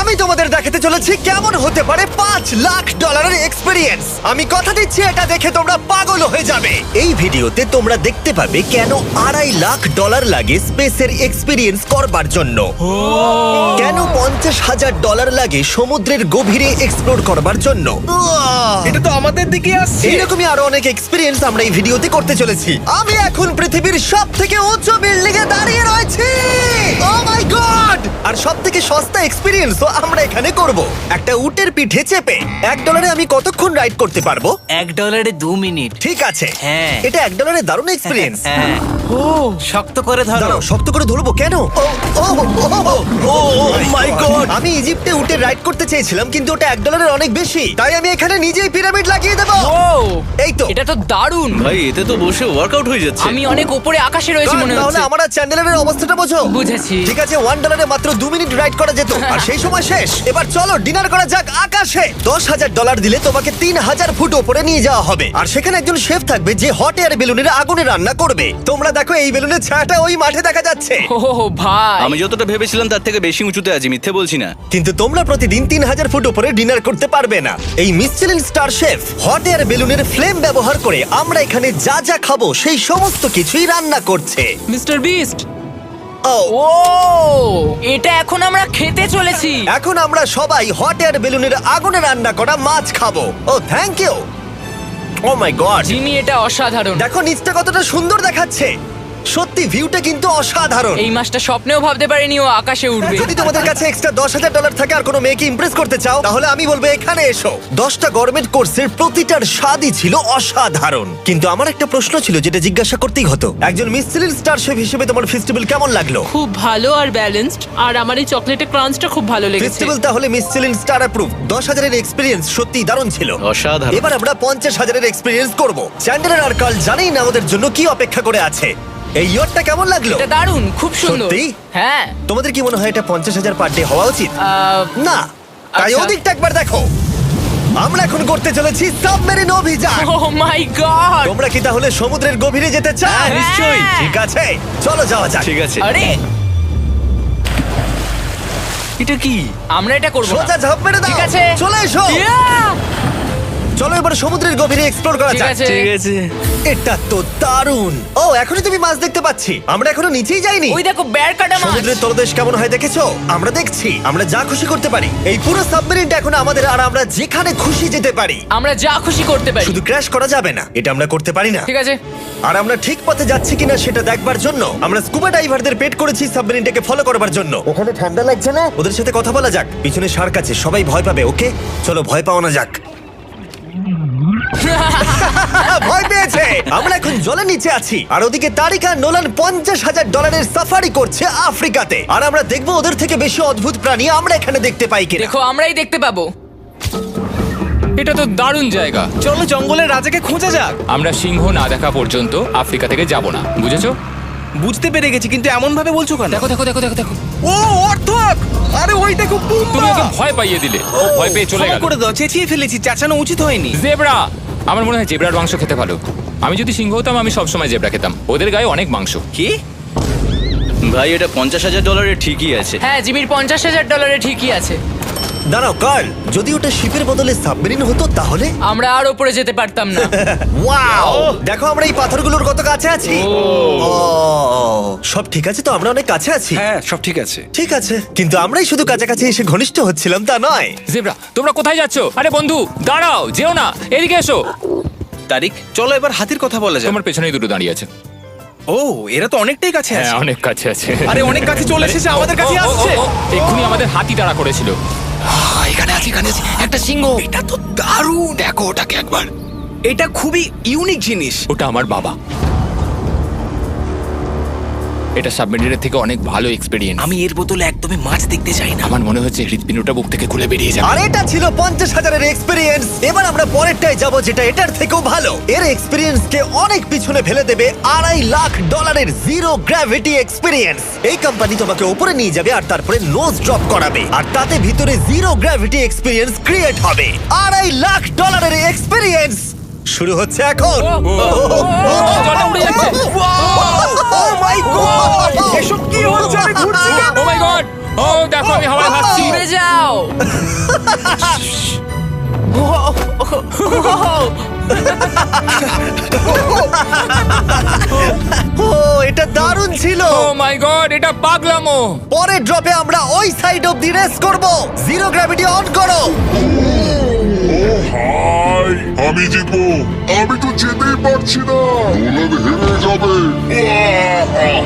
আমি তোমাদের দেখাতে চলেছি কেমন হতে পারে $5 লাখ এক্সপিরিয়েন্স। আমি কথা দিচ্ছি এটা দেখে তোমরা পাগল হয়ে যাবে। এই ভিডিওতে তোমরা দেখতে পাবে কেন $2.5 লাখ লাগে স্পেসের এক্সপিরিয়েন্স করবার জন্য, কেন $50,000 লাগে সমুদ্রের গভীরে এক্সপ্লোর করবার জন্য। এটা তো আমাদের দিকে আসছে। এইরকমই আরো অনেক এক্সপিরিয়েন্স আমরা এই ভিডিওতে করতে চলেছি। আমি এখন পৃথিবীর সব থেকে উঁচু বিল্ডিং এ দাঁড়িয়ে রয়েছি। ও মাই গড! আর সব থেকে সস্তা এক্সপিরিয়েন্সও আমরা এখানে করব, একটা উটের পিঠে চেপে। $1 আমি কতক্ষণ রাইড করতে পারবো? $1 2 মিনিট। ঠিক আছে, হ্যাঁ। এটা $1 দারুণ এক্সপিরিয়েন্স। হ্যাঁ। শক্ত করে ধরো। দাঁড়াও, শক্ত করে ধরবো কেন? মাই গড! আমি ইজিপ্টে উটে রাইড করতে চেয়েছিলাম, কিন্তু ওটা $1 অনেক বেশি, তাই আমি এখানে নিজেই পিরামিড লাগিয়ে দেবো। এই তো। এটা তো দারুণ। ভাই এতে তো বসে ওয়ার্কআউট হয়ে যাচ্ছে। আমি অনেক উপরে আকাশে রয়েছি মনে তাহলে হচ্ছে। আমার আর চ্যান্ডেলের অবস্থাটা বোঝো। বুঝেছি। ঠিক আছে, $1 মাত্র 2 মিনিট রাইড করা যেত, আর সেই সময় শেষ। এবার চলো ডিনার করা যাক আকাশে। $10,000 দিলে তোমাকে 3000 ফুট উপরে নিয়ে যাওয়া হবে, আর সেখানে একজন শেফ থাকবে যে হট এয়ার বেলুনের আগুনে রান্না করবে। তোমরা দেখো এই বেলুনের ছায়াটা ওই মাঠে দেখা যাচ্ছে। ও ভাই, আমি যতটা ভেবেছিলাম তার থেকে বেশি উঁচুতে আছি, মিথ্যে বলছি না। কিন্তু তোমরা প্রতিদিন 3000 ফুট উপরে ডিনার করতে পারবে না। এই Michelin star chef hot air বেলুনের ফ্লেম ব্যবহার করে আমরা এখানে যা যা খাবো সেই সমস্ত কিছুই রান্না করছে। Mister beast. ও ও, এটা এখন আমরা খেতে চলেছি। এখন আমরা সবাই হট এয়ার বেলুনের আগুনে রান্না করা মাছ খাবো। Oh thank you. Oh my god, Jimmy, এটা অসাধারণ। দেখো নিচটা কতটা সুন্দর দেখাচ্ছে। সত্যি ভিউটা কিন্তু অসাধারণ। এই মাসটা স্বপ্নেও ভাবতে পারিনি ও আকাশে উঠবে। যদি তোমাদের কাছে এক্সট্রা $10,000 থাকে আর কোনো মেয়েকে ইমপ্রেস করতে চাও, তাহলে আমি বলবো এখানে এসো। 10টা গভর্নমেন্ট কোর্সের প্রতিটার স্বাদই ছিল অসাধারণ। কিন্তু আমার একটা প্রশ্ন ছিল যেটা জিজ্ঞাসা করতেই হতো, একজন মিশেলিন স্টার শেফ হিসেবে তোমার ফেস্টিভ্যাল কেমন লাগলো? খুব ভালো আর ব্যালেন্সড, আর আমার এই চকলেটের ক্রাঞ্চটা খুব ভালো লেগেছে। ফেস্টিভ্যাল তাহলে মিশেলিন স্টার অ্যাপ্রুভ। 10,000 এক্সপিরিয়েন্স সত্যি দারুণ ছিল। অসাধারণ। এবার আমরা 50,000 এক্সপিরিয়েন্স করব। চ্যান্ডেলার আর কার্ল জানেই না আমাদের জন্য কি অপেক্ষা করে আছে। এই ইয়ারটা কেমন লাগলো? এটা দারুণ, খুব সুন্দর। সত্যি? হ্যাঁ। তোমাদের কি মনে হয় এটা 50,000 পার ডে হওয়া উচিত? না, তাই আচ্ছা। ওদিকটা একবার দেখো। আমরা এখন করতে চলেছি সাবমেরিন অভিযান। ও মাই গড। তোমরা কি তাহলে সমুদ্রের গভীরে যেতে চাও? হ্যাঁ, নিশ্চয়ই। ঠিক আছে, চলো যাওয়া যাক। ঠিক আছে। আরে, এটা কি? আমরা এটা করব না। সোজা ঝাঁপ মেরে দাও। ঠিক আছে। চলে এসো। Yeah! চলো এবার সমুদ্রের গভীরে এক্সপ্লোর করা ঠিক যাক। আছে। ঠিক আছে। এটা তো দারুণ। ও, এখনই তুমি মাছ দেখতে পাচ্ছি। আমরা এখনো নিচেই যাইনি। ওই দেখো, বেড় কাটা মাছ। সমুদ্রের তলদেশ কেমন হয় দেখেছো? আমরা দেখছি, আমরা যা খুশি করতে পারি। এই পুরো সাবমেরিনটা এখন আমাদের, আর আমরা যেখানে খুশি যেতে পারি। আমরা যা খুশি করতে পারি। শুধু ক্র্যাশ করা যাবে না, এটা আমরা করতে পারি না। ঠিক আছে। আর আমরা ঠিক পথে যাচ্ছি কিনা সেটা দেখবার জন্য আমরা স্কুবা ডাইভারদের পেড করেছি সাবমেরিনটাকে ফলো করবার জন্য। ওখানে ঠান্ডা লাগছে না? ওদের সাথে কথা বলা যাক। পিছনে শার্ক আছে, সবাই ভয় পাবে। ওকে চলো, ভয় পাওয়া না যাক। ভয় পেয়েছে। আমরা এখন জলের নিচে আছি, আর ওদিকে তারিকা নোলান $50,000 সাফারি করছে আফ্রিকাতে। আর আমরা দেখবো ওদের থেকে বেশি অদ্ভুত প্রাণী আমরা এখানে দেখতে পাই কিনা। দেখো, আমরাই দেখতে পাবো। এটা তো দারুণ জায়গা। চলো জঙ্গলের রাজাকে খোঁজা যাক। আমরা সিংহ না দেখা পর্যন্ত আফ্রিকা থেকে যাব না, বুঝেছো? বুঝতে পেরে গেছি, কিন্তু এমন ভাবে বলছো কেন? দেখো দেখো দেখো দেখো দেখো, ও অর্থক! আরে ওইটা খুব তুমি ওকে ভয় পাইয়ে দিলে। ও ভয় পেয়ে চলে গেল। করে দাও, চেঁচিয়ে ফেলেছি, চাচানো উচিত হয়নি। জেব্রা, আমার মনে হয় জেব্রার মাংস খেতে ভালো। আমি যদি সিংহ হতাম আমি সবসময় জেব্রা খেতাম, ওদের গায়ে অনেক মাংস। কি? ভাই এটা $50,000 ঠিকই আছে। হ্যাঁ, জিমির $50,000 ঠিকই আছে। দাঁড়াও কার্ল, যদি ওটা শিপের বদলে সাবমেরিন হতো তাহলে? আমরা আর উপরে যেতে পারতাম না। ওয়াও, দেখো আমরা এই পাথরগুলোর কত কাছে আছি। ও, সব ঠিক আছে তো? আমরা অনেক কাছে আছি। হ্যাঁ সব ঠিক আছে। ঠিক আছে, কিন্তু আমরাই শুধু কাছাকাছি এসে ঘনিষ্ঠ হচ্ছিলাম তা নয়। জেব্রা, তোমরা কোথায় যাচ্ছ? আরে বন্ধু দাঁড়াও, যেও না, এদিকে এসো। তারিক, চলো এবার হাতির কথা বলা যাক। তোমার পেছনেই দুটো দাঁড়িয়ে আছে। ও, এরা তো অনেকটাই কাছে হ্যাঁ, আছে। অনেক কাছে আছে। আরে অনেক কাছে চলে এসেছে, আমাদের কাছে আসছে। এক্ষুনি আমাদের হাতি তাড়া করেছিল। এখানে আছে একটা সিংহ। এটা তো দারুণ। দেখো ওটাকে একবার। এটা খুবই ইউনিক জিনিস। ওটা আমার বাবা। এটা সাবমেরিনের থেকে অনেক ভালো এক্সপেরিয়েন্স। আমি এর বদলে একদমই মাছ দেখতে চাই না। আমার মনে হচ্ছে হৃদপিণ্ডটা বুক থেকে খুলে বেরিয়ে যাবে। আর এটা ছিল 50,000 এক্সপিরিয়েন্স। এবার আমরা পরেরটায় যাব, যেটা এটার থেকেও ভালো। এর এক্সপিরিয়েন্স কে অনেক পিছনে ফেলে দেবে। $2.5 লাখ জিরো গ্র্যাভিটি এক্সপিরিয়েন্স। এই কোম্পানি তোমাকে উপরে নিয়ে যাবে আর তারপরে নোজ ড্রপ করাবে, আর তাতে ভিতরে জিরো গ্র্যাভিটি এক্সপিরিয়েন্স ক্রিয়েট হবে। $2.5 লাখ এক্সপিরিয়েন্স শুরু হচ্ছে এখন। জলটা উড়ে যাচ্ছে। ও মাই গড, এসব কি হচ্ছে? আমি ঘুরছি কেন? ও মাই গড! ও দেখো, আমি হাওয়ায় ভাসছি। উড়ে যাও। ও এটা দারুণ ছিল। ও মাই গড, এটা পাগলামো। পরের ড্রপে আমরা ওই সাইড অফ দি রেস করব। জিরো গ্র্যাভিটি অন করো। হাই, আমি জিতবো। আমি তো যেতেই পারছি না, নোলান হেরে যাবে। আহ!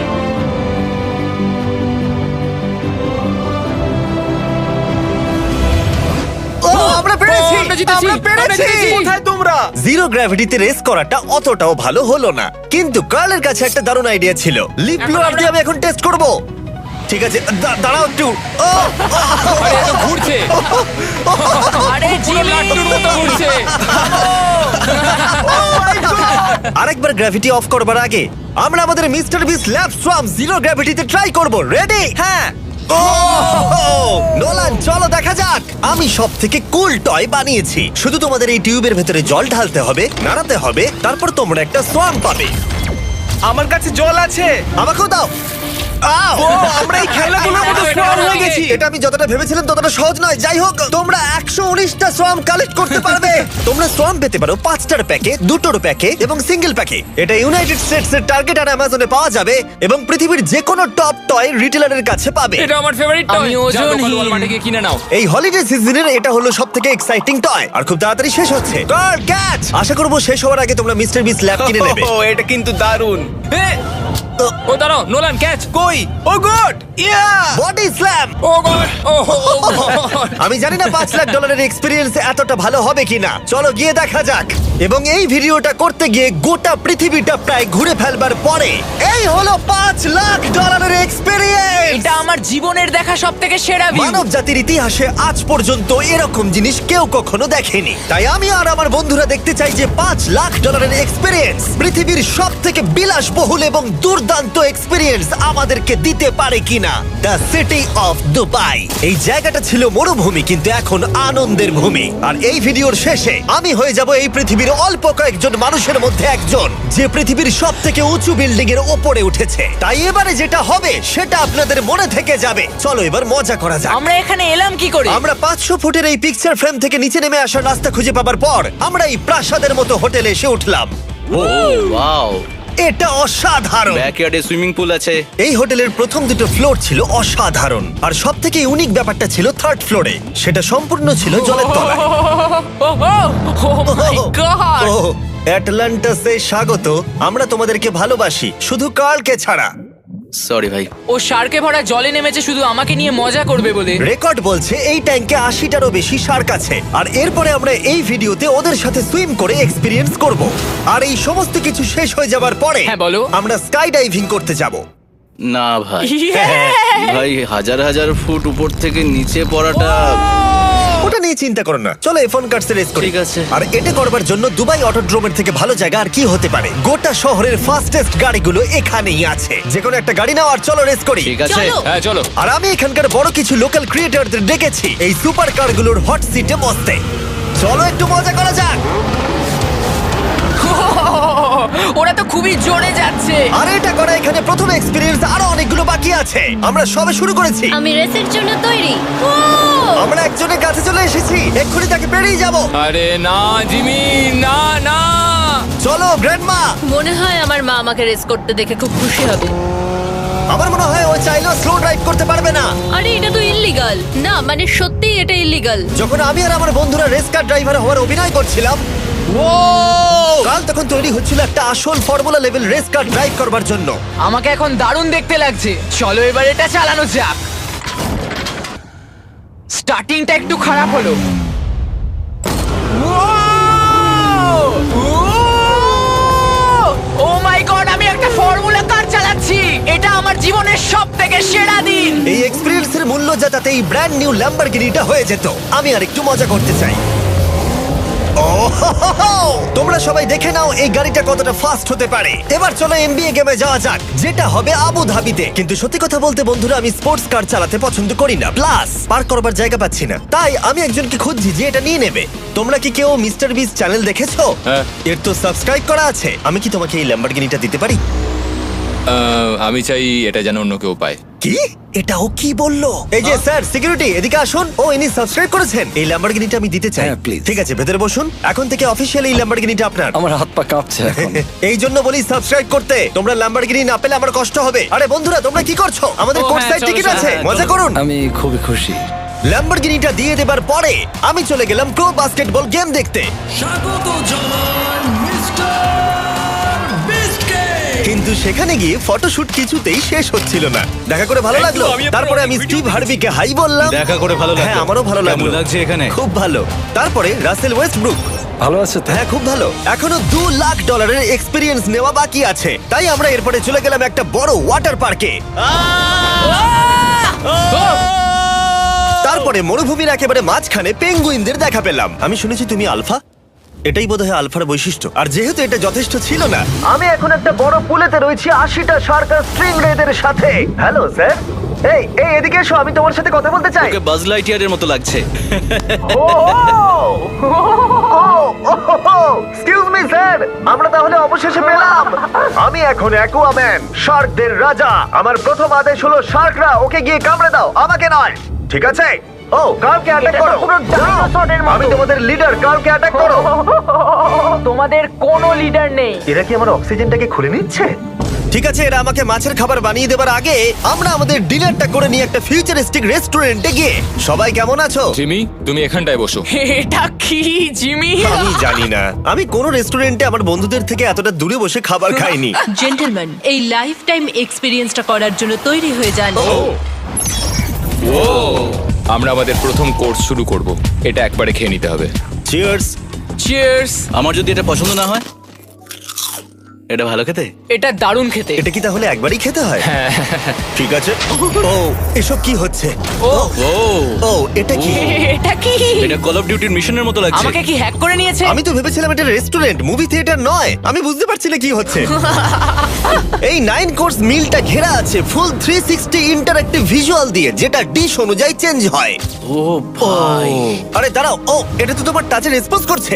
ও আমরা পেরেছি, ও, আমরা জিতেছি, আমরা পেরেছি। আমরা জিতেছি। কোথায় তোমরা? জিরো গ্র্যাভিটিতে রেস করাটা অতটাও ভালো হলো না, কিন্তু কার্লের কাছে একটা দারুণ আইডিয়া ছিল। লিপ ব্লোয়ার দিয়ে আমি এখন টেস্ট করব। ঠিক আছে, দাঁড়াও একটু। ও, আরে এত ঘুরছে, আরে পুরো জিমি লাট্টুর মতো ঘুরছে। আরেকবার গ্র্যাভিটি অফ করবার আগে আমরা আমাদের মিস্টার বিস ল্যাব সোয়াম জিরো গ্র্যাভিটিতে ট্রাই করব। রেডি? হ্যাঁ। ও নোলান, চলো দেখা যাক। আমি সব থেকে কুল টয় বানিয়েছি। শুধু তোমাদের এই টিউবের ভেতরে জল ঢালতে হবে, নাড়াতে হবে, তারপর তোমরা একটা সোয়াম পাবে। আমার কাছে জল আছে। আমাকেও দাও। আও! আমরা এই খেলাগুলোর মতো স্ট্রং হয়ে গেছি। এটা আমি যতটা ভেবেছিলাম ততটা সহজ নয়। যাই হোক, তোমরা 119টা সোয়াম কালেক্ট করতে পারবে। তোমরা সোয়াম পেতে পারো 5টার প্যাকে, 2টোর প্যাকে এবং সিঙ্গেল প্যাকে। এটা ইউনাইটেড স্টেটস এর টার্গেট আর অ্যামাজনে পাওয়া যাবে এবং পৃথিবীর যে কোনো টপ টয় রিটেলারের কাছে পাবে। এটা আমার ফেভারিট টয়। আমি ওজনহীন। ওয়ালমার্টে গিয়ে কিনে নাও। এই হলিডে সিজনের এটা হলো সবথেকে এক্সাইটিং টয় আর খুব তাড়াতাড়ি শেষ হচ্ছে। Girl catch! আশা করব শেষ হওয়ার আগে তোমরা মিস্টার বিস ল্যাব কিনে নেবে। ও, এটা কিন্তু দারুণ। ও দাঁড়াও, নোলান ক্যাচ। কই? Oh god! Yeah! Body slam! Oh god, oh god. আমি জানি না $5 লাখ এক্সপিরিয়েন্স এতটা ভালো হবে কিনা। চলো গিয়ে দেখা যাক। এবং এই ভিডিওটা করতে গিয়ে গোটা পৃথিবীটা প্রায় ঘুরে ফেলবার পরে এই হলো $5 লাখ এক্সপিরিয়েন্স। এটা আমার জীবনের দেখা সবথেকে সেরা ভিউ। মানব জাতির ইতিহাসে আজ পর্যন্ত এরকম জিনিস কেউ কখনো দেখেনি। তাই আমি আর আমার বন্ধুরা দেখতে চাই যে $5 লাখ এক্সপিরিয়েন্স পৃথিবীর সব থেকে বিলাসবহুল এবং দুর্দান্ত এক্সপিরিয়েন্স আমাদেরকে দিতে পারে কিনা। The city of Dubai. এই জায়গাটা ছিল মরুভূমি, কিন্তু এখন আনন্দের ভূমি। আর এই ভিডিওর শেষে আমি হয়ে যাব এই পৃথিবীর অল্প কয়েকজন মানুষের মধ্যে একজন, যে পৃথিবীর সব থেকে উঁচু বিল্ডিং এর ওপরে উঠেছে। তাই এবারে যেটা হবে সেটা আপনাদের মনে থেকে যাবে। চলো এবার মজা করা যাক। আমরা এখানে এলাম কি করে? আমরা 500 ফুটের এই পিকচার ফ্রেম থেকে নিচে নেমে আসার রাস্তা খুঁজে পাবার পর আমরা এই প্রাসাদের মতো হোটেলে এসে উঠলাম। ও ওয়াও, এটা অসাধারণ। ব্যাকইয়ার্ডে সুইমিং পুল আছে। এই হোটেলের প্রথম দুটো ফ্লোর ছিল অসাধারণ, আর সব থেকে ইউনিক ব্যাপারটা ছিল থার্ড ফ্লোরে। সেটা সম্পূর্ণ ছিল জলের তলায়। ও মাই গড! ও অ্যাটলান্টাসে স্বাগত। আমরা তোমাদেরকে ভালোবাসি, শুধু কার্লকে ছাড়া। সরি ভাই। ও শার্কে ভরা জলে নেমেছে শুধু আমাকে নিয়ে মজা করবে বলে। রেকর্ড বলছে এই ট্যাঙ্কে 80টারও বেশি শার্ক আছে। আর এরপরে আমরা এই ভিডিওতে ওদের সাথে সুইম করে এক্সপিরিয়েন্স করব। আর এই সমস্ত কিছু শেষ হয়ে যাবার পরে হ্যাঁ, বলো। আমরা স্কাই ডাইভিং করতে যাব। না ভাই, হ্যাঁ। ভাই হাজার হাজার ফুট উপর থেকে নিচে পড়াটা। ওটা নিয়ে চিন্তা করো না, চলো F1 কার্স রেস করি। ঠিক আছে। আর এটা করবার জন্য দুবাই অটোড্রোমের থেকে ভালো জায়গা আর কি হতে পারে। গোটা শহরের ফাস্টেস্ট গাড়িগুলো এখানেই আছে। যে কোনো একটা গাড়ি নাও আর চলো রেস করি। ঠিক আছে। হ্যাঁ চলো। আর আমি এখানকার বড় কিছু লোকাল ক্রিয়েটরদের ডেকেছি এই সুপার কারগুলোর হট সিটে বসতে। চলো একটু মজা করা যাক। ওরা তো খুবই জোরে যাচ্ছে। আর এটা করা এখানে প্রথম এক্সপিরিয়েন্স, আরো অনেকগুলো বাকি আছে। আমরা সবে শুরু করেছি। আমি রেসের জন্য তৈরি। ও আমরা একজনের কাছে চলে এসেছি, এক্ষুনি তাকে পেরিয়ে যাব। আরে না জিমি, না না। চলো গ্র্যান্ডমা। মনে হয় আমার মা আমাকে রেস করতে দেখে খুব খুশি হবে। আমার মনে হয় ও চাইলেও স্লো ড্রাইভ করতে পারবে না। আরে এটা তো ইল্লিগাল। না মানে সত্যি এটা ইল্লিগাল। যখন আমি আর আমার বন্ধুরা রেস কার ড্রাইভার হওয়ার অভিনয় করছিলাম, কাল তখন তৈরি হচ্ছিল একটা আসল formula level race car drive করবার জন্য। আমাকে এখন দারুণ দেখতে লাগছে। চলো এবার এটা চালানো যাক। স্টার্টিংটা একটু খারাপ হলো। ও মাই গড, আমি একটা ফর্মুলা কার চালাচ্ছি। এটা আমার জীবনের সবথেকে সেরা দিন। এই এক্সপেরিয়েন্সের মূল্য যা তাতে এই ব্র্যান্ড নিউ ল্যাম্বরগিনিটা হয়ে যেত। আমি আর একটু মজা করতে চাই। তোমরা সবাই দেখে নাও এই গাড়িটা কতটা ফাস্ট হতে পারে। এবার চলো NBA গেমে যাওয়া যাক, যেটা হবে আবু ধাবিতে। কিন্তু সত্যি কথা বলতে বন্ধুরা, আমি স্পোর্টস কার চালাতে পছন্দ করি না, প্লাস পার্ক করবার জায়গা পাচ্ছি না। তাই আমি একজনকে খুঁজছি যে এটা নিয়ে নেবে। তোমরা কি কেউ মিস্টার বিস চ্যানেল দেখেছো? হ্যাঁ। এর তো সাবস্ক্রাইব করা আছে। আমি কি তোমাকে এই ল্যাম্বরগিনিটা দিতে পারি? আমি চাই এটা যেন অন্য কেউ পায়। কি এটা ও কি বললো? এই যে স্যার সিকিউরিটি এদিকে আসুন। ও ইনি সাবস্ক্রাইব করেছেন। এই ল্যাম্বরগিনিটা আমি দিতে চাই। হ্যাঁ, please. ঠিক আছে, ভেতরে বসুন। এখন থেকে অফিসিয়ালি এই ল্যাম্বরগিনিটা আপনার। আমার হাত পা কাঁপছে এখন। এই জন্য বলি সাবস্ক্রাইব করতে। তোমরা ল্যাম্বরগিনি না পেলে আমার কষ্ট হবে। আরে বন্ধুরা তোমরা কি করছো? আমাদের ও, কোর্ট হ্যাঁ, সাইড চলো, টিকিট চলো, আছে, হ্যাঁ, মজা চলো। করুন। আমি খুবই খুশি। ল্যাম্বরগিনিটা দিয়ে দেবার পরে আমি চলে গেলাম প্রো বাস্কেটবল গেম দেখতে। কিন্তু সেখানে গিয়ে ফটোশুট কিছুতেই শেষ হচ্ছিল না। দেখা করে ভালো লাগলো। তারপরে আমি স্টিভ হার্ভিকে হাই বললাম। দেখা করে ভালো লাগলো। হ্যাঁ, আমারও ভালো লাগলো। কেমন লাগছে এখানে? খুব ভালো। তারপরে রাসেল ওয়েস্টব্রুক। ভালো আছে তো? হ্যাঁ, খুব ভালো। এখনো $2 লাখ এক্সপিরিয়েন্স নেওয়া বাকি আছে। তাই আমরা এরপরে চলে গেলাম একটা বড় ওয়াটার পার্কে। তারপরে মরুভূমির একেবারে মাঝখানে পেঙ্গুইনদের দেখা পেলাম। আমি শুনেছি তুমি আলফা। এটাই বোধহয় আলফার বৈশিষ্ট্য। আর যেহেতু এটা যথেষ্ট ছিল না, আমি এখন একটা বড় পুলেতে রয়েছি 80টা শার্ক আর স্ট্রিং রেদের সাথে। Hello sir. এই এই এদিকে এসো, আমি তোমার সাথে কথা বলতে চাই। ওকে বাজ লাইটইয়ারের মতো লাগছে। এক্সকিউজ মি স্যার, আমরা তাহলে অবশেষে পেলাম। আমি এখন অ্যাকুয়াম্যান, শার্কদের রাজা। আমার প্রথম আদেশ হলো শার্করা ওকে গিয়ে কামড়ে দাও, আমাকে নয়। ঠিক আছে? ও, কার্লকে অ্যাটাক করো। আমি তোমাদের লিডার, কার্লকে অ্যাটাক করো। তোমাদের কোনো লিডার নেই। এরা কি আমার অক্সিজেনটাকে খুলে নিচ্ছে? ঠিক আছে, এরা আমাকে মাছের খাবার বানিয়ে দেবার আগে আমরা আমাদের ডিনারটা করে নিয়ে একটা ফিউচারিস্টিক রেস্টুরেন্টে গিয়ে। সবাই কেমন আছো? জিমি, তুমি এখানটায় বসো। এটা কি জিমি? আমি জানি না, আমি কোন রেস্টুরেন্টে আমার বন্ধুদের থেকে এতটা দূরে বসে খাবার খাইনি। জেন্টলম্যান, এই লাইফ টাইম এক্সপিরিয়েন্সটা করার জন্য তৈরি হয়ে যান। আমরা আমাদের প্রথম কোর্স শুরু করব। এটা একবারে খেয়ে নিতে হবে। চিয়ার্স। চিয়ার্স। আমার যদি এটা পছন্দ না হয়? এটা ভালো খেতে? এটা দারুণ খেতে। এটা কি তাহলে একবারই খেতে হয়? ঠিক আছে। ও, এসব কি হচ্ছে? ও ও, ও, এটা কি? এটা কি? এটা কল অফ ডিউটির মিশনের মতো লাগছে। আমাকে কি হ্যাক করে নিয়েছে? আমি তো ভেবেছিলাম এটা রেস্টুরেন্ট, মুভি থিয়েটার নয়। আমি বুঝতে পারছি না কি হচ্ছে। এই 9 কোর্স মিলটা ঘেরা আছে ফুল 360 ইন্টারঅ্যাক্টিভ ভিজুয়াল দিয়ে, যেটা ডিশ অনুযায়ী চেঞ্জ হয়। ও ভাই, আরে দাঁড়াও, ও এটা তো তোমার টাচে রেসপন্স করছে।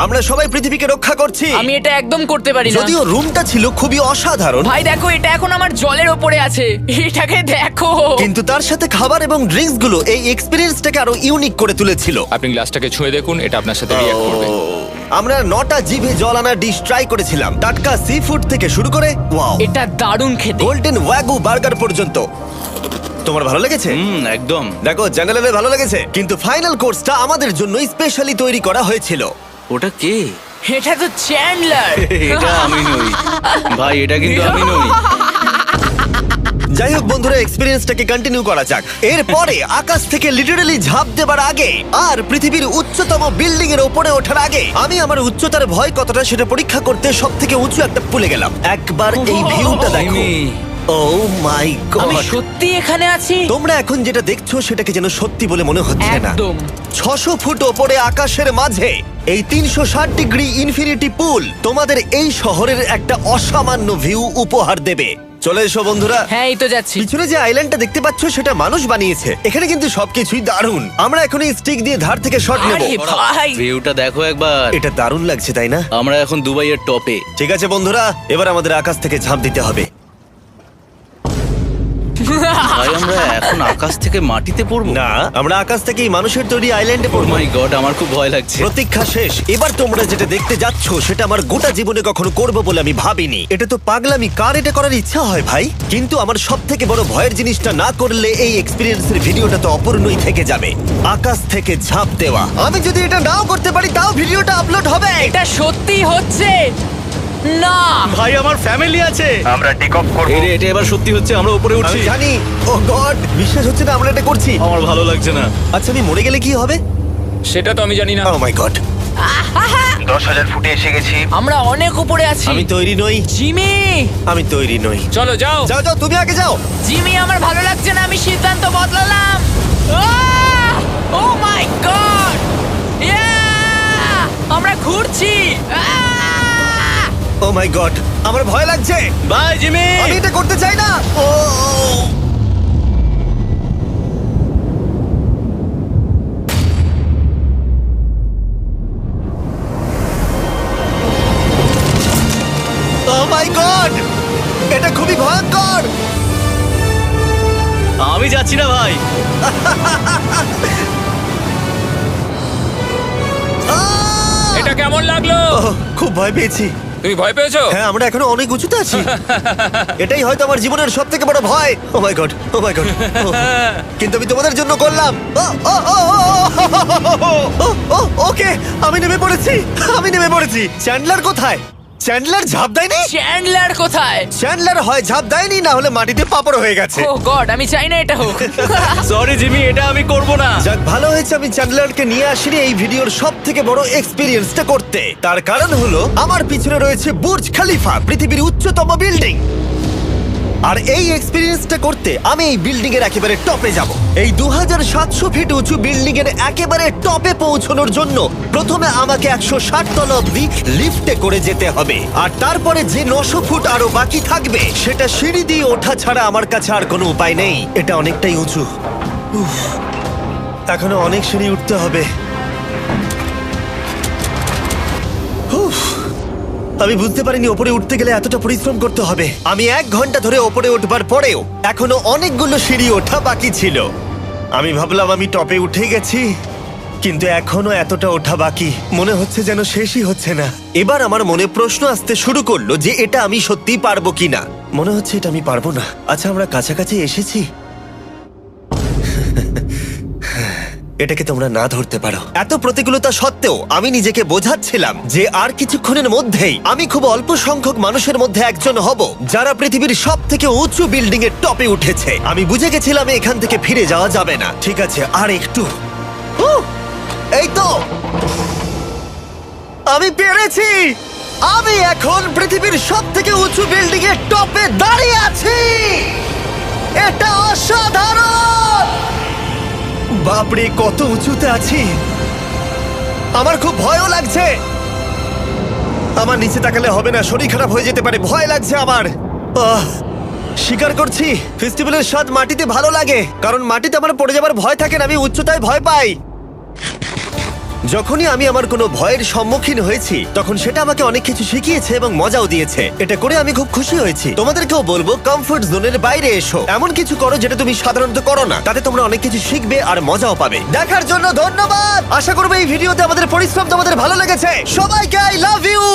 আমরা সবাই পৃথিবীকে রক্ষা করছি। আমি এটা একদম করতে পারি না। যদিও রুমটা ছিল খুবই অসাধারণ, ভাই দেখো, এটা এখন আমার জলের ওপরে আছে। এটাকে দেখো। কিন্তু তার সাথে খাবার এবং ড্রিঙ্কস গুলো এই এক্সপেরিয়েন্সটাকে আরো ইউনিক করে তুলেছিল। আপনি গ্লাসটাকে ছুঁয়ে দেখুন, এটা আপনার সাথে রিঅ্যাক্ট করবে। আমরা 9টা জিভে জল আনা ডিশ ট্রাই করেছিলাম, টাটকা সি ফুড থেকে শুরু করে ওয়াও, এটা দারুণ খেতে। গোল্ডেন ওয়াগু বার্গার পর্যন্ত। তোমার ভালো লেগেছে? একদম। দেখো, জেনারেলে ভালো লেগেছে, কিন্তু ফাইনাল কোর্সটা আমাদের জন্য স্পেশালি তৈরি করা হয়েছিল। ওটা কে? এটা তো চ্যান্ডলার। এটা আমি নই ভাই, এটা কিন্তু আমি নই। যাই হোক বন্ধুরা, এক্সপেরিয়েন্সটাকে কন্টিনিউ করা যাক। এরপরে আকাশ থেকে লিটারালি ঝাঁপ দেবার আগে আর পৃথিবীর উচ্চতম বিল্ডিং এর উপরে ওঠার আগে আমি আমার উচ্চতার ভয় কতটা সেটা পরীক্ষা করতে সব থেকে উঁচু একটা পুলে গেলাম। একবার এই ভিউটা দেখো। জিমি। ও মাই আমি গড! সত্যি এখানে আছি। তোমরা এখন যেটা দেখছো সেটাকে যেন সত্যি বলে মনে হচ্ছে না। একদম। 600 ফুট ওপরে আকাশের মাঝে এই 360 ডিগ্রি ইনফিনিটি পুল তোমাদের এই শহরের একটা অসামান্য ভিউ উপহার দেবে। চলে এসো বন্ধুরা। হ্যাঁ, এই তো যাচ্ছি। পিছনে যে আইল্যান্ডটা দেখতে পাচ্ছ সেটা মানুষ বানিয়েছে। এখানে কিন্তু সবকিছুই দারুণ। আমরা এখন এই স্টিক দিয়ে ধার থেকে শট নেব। আরে ভাই, ভিউটা দেখো একবার। এটা দারুণ লাগছে, তাই না? আমরা এখন দুবাইয়ের টপে। ঠিক আছে বন্ধুরা, এবার আমাদের আকাশ থেকে ঝাঁপ দিতে হবে। ভাই, আমরা এখন আকাশ থেকে মাটিতে পড়বো? না, আমরা আকাশ থেকে এই মানুষের তৈরি আইল্যান্ডে ও পড়বো। মাই গড, আমার খুব ভয় লাগছে। প্রতীক্ষা শেষ। এবার তোমরা যেটা দেখতে যাচ্ছ সেটা আমার গোটা জীবনে কখনো করবো বলে আমি ভাবিনি। এটা তো পাগলামি, কার এটা করার ইচ্ছা হয় ভাই? কিন্তু আমার সব থেকে বড় ভয়ের জিনিসটা না করলে এই এক্সপিরিয়েন্সের ভিডিওটা তো অপূর্ণই থেকে যাবে। আকাশ থেকে ঝাঁপ দেওয়া। আমি যদি এটা নাও করতে পারি তাও ভিডিওটা আপলোড হবে। এটা সত্যি হচ্ছে না। ভাই, আমার ফ্যামিলি আছে। আমরা টেক অফ করব। এটা এবার সত্যি হচ্ছে, আমরা উপরে উঠছি। আমি জানি। ও গড, বিশ্বাস হচ্ছে না আমরা এটা করছি। আমার ভালো লাগছে না। আচ্ছা, আমি মরে গেলে কি হবে? সেটা তো আমি জানি না। ও মাই গড, 10,000 ফুটে এসে গেছি। আমরা অনেক উপরে আছি। আমি তৈরি নই। জিমি, আমি তৈরি নই। চলো যাও। যাও যাও, তুমি আগে যাও। জিমি, আমার ভালো লাগছে না। আমি সিদ্ধান্ত বদলালাম। ও মাই গড! আমরা ঘুরছি। ও মাই গড, আমার ভয় লাগছে। Bye Jimmy. আমি এটা করতে চাই না। ও মাই গড, এটা খুবই ভয়ঙ্কর। লাগলো? ওহ, খুব ভয় পেয়েছি। তুমি ভয় পেয়েছো? হ্যাঁ, আমরা এখনো অনেক উঁচুতে আছি। এটাই হয়তো আমার জীবনের সব থেকে বড় ভয়। ও my god, O my god. কিন্তু আমি তোমাদের জন্য করলাম। ওকে, আমি নেমে পড়েছি, আমি নেমে পড়েছি। চ্যান্ডলার কোথায়? চ্যান্ডলার ঝাঁপ দেয়নি? চ্যান্ডলার কোথায়? চ্যান্ডলার হয় ঝাঁপ দেয়নি, না হলে মাটিতে পাপড় হয়ে গেছে। ও গড, আমি চাই না এটা হোক। সরি জিমি, এটা আমি করব না। যাক, ভালো হয়েছে আমি চ্যান্ডলারকে নিয়ে আসিনি এই ভিডিওর সব থেকে বড় এক্সপিরিয়েন্সটা করতে। তার কারণ হলো আমার পিছনে রয়েছে বুর্জ খলিফা, পৃথিবীর উচ্চতম বিল্ডিং। আর এই এক্সপিরিয়েন্সটা করতে আমি এই বিল্ডিং এর একেবারে টপে যাব। এই 2700 ফিট উঁচু বিল্ডিং এর একেবারে টপে পৌঁছানোর জন্য প্রথমে আমাকে 160 তলা অব্দি লিফটে করে যেতে হবে, আর তারপরে যে 900 ফুট আরো বাকি থাকবে সেটা সিঁড়ি দিয়ে ওঠা ছাড়া আমার কাছে আর কোনো উপায় নেই। এটা অনেকটাই উঁচু। উফ, এখনো অনেক সিঁড়ি উঠতে হবে। উফ, আমি বুঝতে পারিনি ওপরে উঠতে গেলে এতটা পরিশ্রম করতে হবে। আমি 1 ঘন্টা ধরে ওপরে উঠবার পরেও এখনো অনেকগুলো সিঁড়ি ওঠা বাকি ছিল। আমি ভাবলাম আমি টপে উঠে গেছি, কিন্তু এখনো এতটা ওঠা বাকি। মনে হচ্ছে যেন শেষই হচ্ছে না। এবার আমার মনে প্রশ্ন আসতে শুরু করলো যে এটা আমি সত্যি পারবো কিনা। মনে হচ্ছে এটা আমি পারবো না। আচ্ছা, আমরা কাছাকাছি এসেছি। এটাকে তোমরা না ধরতে পারো। এত প্রতিকূলতা সত্ত্বেও আমি নিজেকে বোঝাচ্ছিলাম যে আর কিছুক্ষণের মধ্যেই আমি খুব অল্প সংখ্যক মানুষের মধ্যে একজন হব যারা পৃথিবীর সব থেকে উঁচু বিল্ডিং এর টপে উঠেছে। আমি বুঝে গেছিলাম এখান থেকে ফিরে যাওয়া যাবে না। ঠিক আছে, আর একটু। এই তো, আমি পেরেছি। আমি এখন পৃথিবীর সব থেকে উঁচু বিল্ডিং এর টপে দাঁড়িয়ে আছি। এটা অসাধারণ। বাপরে, কত উঁচুতে আছি। আমার খুব ভয়ও লাগছে। আমার নিচে তাকালে হবে না, শরীর খারাপ হয়ে যেতে পারে। ভয় লাগছে আমার। স্বীকার করছি, ফেস্টিভ্যালের স্বাদ মাটিতে ভালো লাগে, কারণ মাটিতে আমার পড়ে যাবার ভয় থাকে না। আমি উচ্চতায় ভয় পাই। যখনই আমি আমার কোনো ভয়ের সম্মুখীন হয়েছি তখন সেটা আমাকে অনেক কিছু শিখিয়েছে এবং মজাও দিয়েছে। এটা করে আমি খুব খুশি হয়েছি। তোমাদেরকেও বলবো, কমফোর্ট জোনের বাইরে এসো, এমন কিছু করো যেটা তুমি সাধারণত করো না। তাতে তোমরা অনেক কিছু শিখবে আর মজাও পাবে। দেখার জন্য ধন্যবাদ। আশা করবো এই ভিডিওতে আমাদের পরিশ্রম তোমাদের ভালো লেগেছে। সবাইকে আই লাভ ইউ।